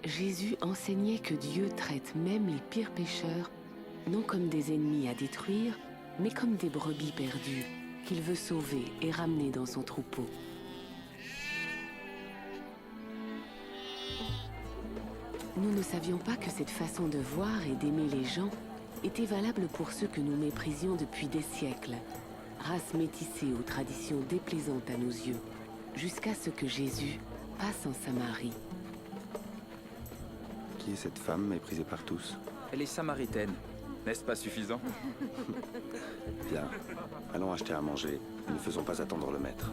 Jésus enseignait que Dieu traite même les pires pécheurs, non comme des ennemis à détruire, mais comme des brebis perdues, qu'il veut sauver et ramener dans son troupeau. Nous ne savions pas que cette façon de voir et d'aimer les gens était valable pour ceux que nous méprisions depuis des siècles, race métissée aux traditions déplaisantes à nos yeux, jusqu'à ce que Jésus passe en Samarie. Qui est cette femme méprisée par tous? Elle est samaritaine. N'est-ce pas suffisant? Bien, allons acheter à manger. Ne faisons pas attendre le maître.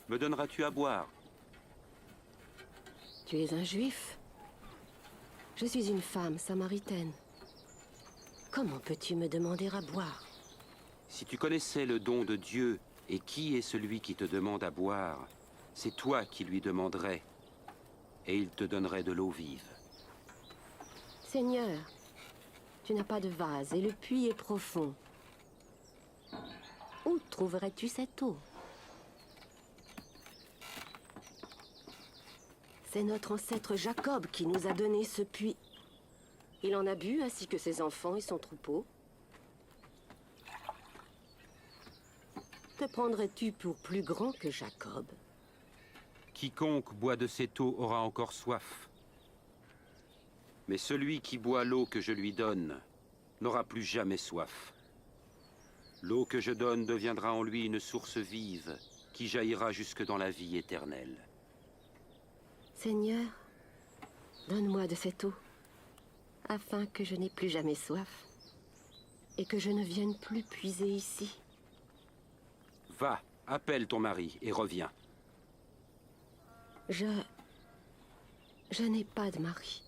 Me donneras-tu à boire? Tu es un juif? Je suis une femme samaritaine. Comment peux-tu me demander à boire? Si tu connaissais le don de Dieu et qui est celui qui te demande à boire, c'est toi qui lui demanderais, et il te donnerait de l'eau vive. Seigneur, tu n'as pas de vase et le puits est profond. Où trouverais-tu cette eau? C'est notre ancêtre Jacob qui nous a donné ce puits. Il en a bu, ainsi que ses enfants et son troupeau. Te prendrais-tu pour plus grand que Jacob? Quiconque boit de cette eau aura encore soif. Mais celui qui boit l'eau que je lui donne n'aura plus jamais soif. L'eau que je donne deviendra en lui une source vive qui jaillira jusque dans la vie éternelle. Seigneur, donne-moi de cette eau, afin que je n'ai plus jamais soif, et que je ne vienne plus puiser ici. Va, appelle ton mari et reviens. Je n'ai pas de mari.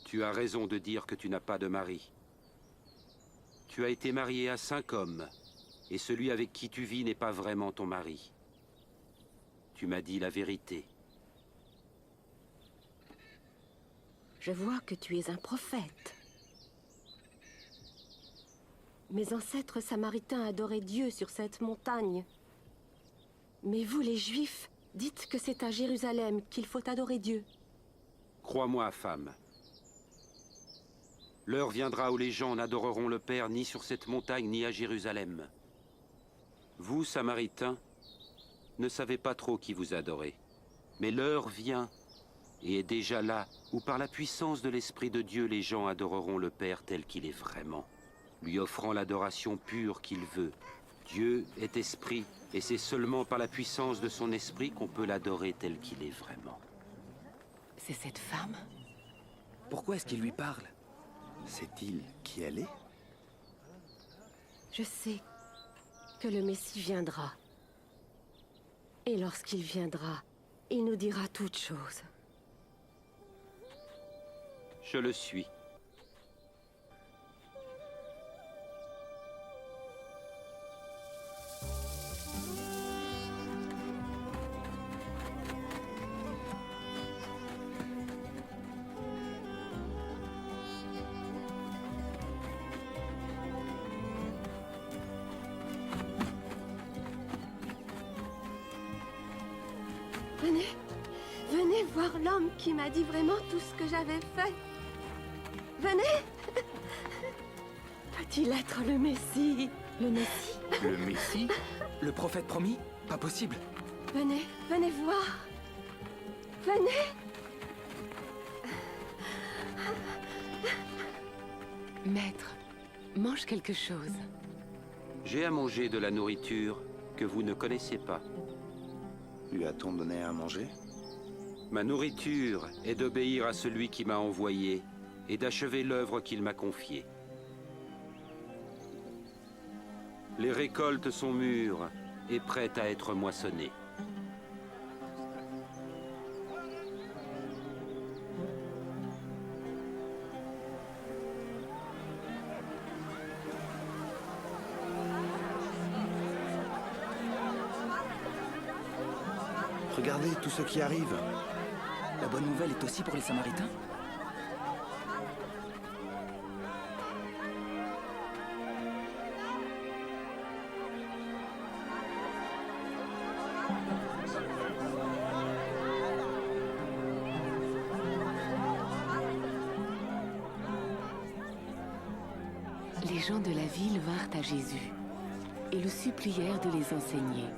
Tu as raison de dire que tu n'as pas de mari. Tu as été marié à 5 hommes, et celui avec qui tu vis n'est pas vraiment ton mari. Tu m'as dit la vérité. Je vois que tu es un prophète. Mes ancêtres samaritains adoraient Dieu sur cette montagne. Mais vous, les Juifs, dites que c'est à Jérusalem qu'il faut adorer Dieu. Crois-moi, femme. L'heure viendra où les gens n'adoreront le Père ni sur cette montagne ni à Jérusalem. Vous, Samaritains, ne savez pas trop qui vous adorez. Mais l'heure vient, et est déjà là, où par la puissance de l'Esprit de Dieu, les gens adoreront le Père tel qu'il est vraiment, lui offrant l'adoration pure qu'il veut. Dieu est esprit, et c'est seulement par la puissance de son esprit qu'on peut l'adorer tel qu'il est vraiment. C'est cette femme? Pourquoi est-ce qu'il lui parle? Sait-il qui elle est? Je sais que le Messie viendra. Et lorsqu'il viendra, il nous dira toutes choses. Je le suis. Venez voir l'homme qui m'a dit vraiment tout ce que j'avais fait. Venez! Peut-il être le Messie? Le Messie? Le Messie? Le prophète promis? Pas possible. Venez voir. Venez! Maître, mange quelque chose. J'ai à manger de la nourriture que vous ne connaissez pas. Lui a-t-on donné à manger? Ma nourriture est d'obéir à celui qui m'a envoyé et d'achever l'œuvre qu'il m'a confiée. Les récoltes sont mûres et prêtes à être moissonnées. Regardez tous ceux qui arrivent. La bonne nouvelle est aussi pour les Samaritains? Les gens de la ville vinrent à Jésus et le supplièrent de les enseigner.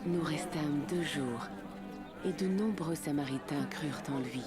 Nous restâmes 2 jours et de nombreux Samaritains crurent en lui.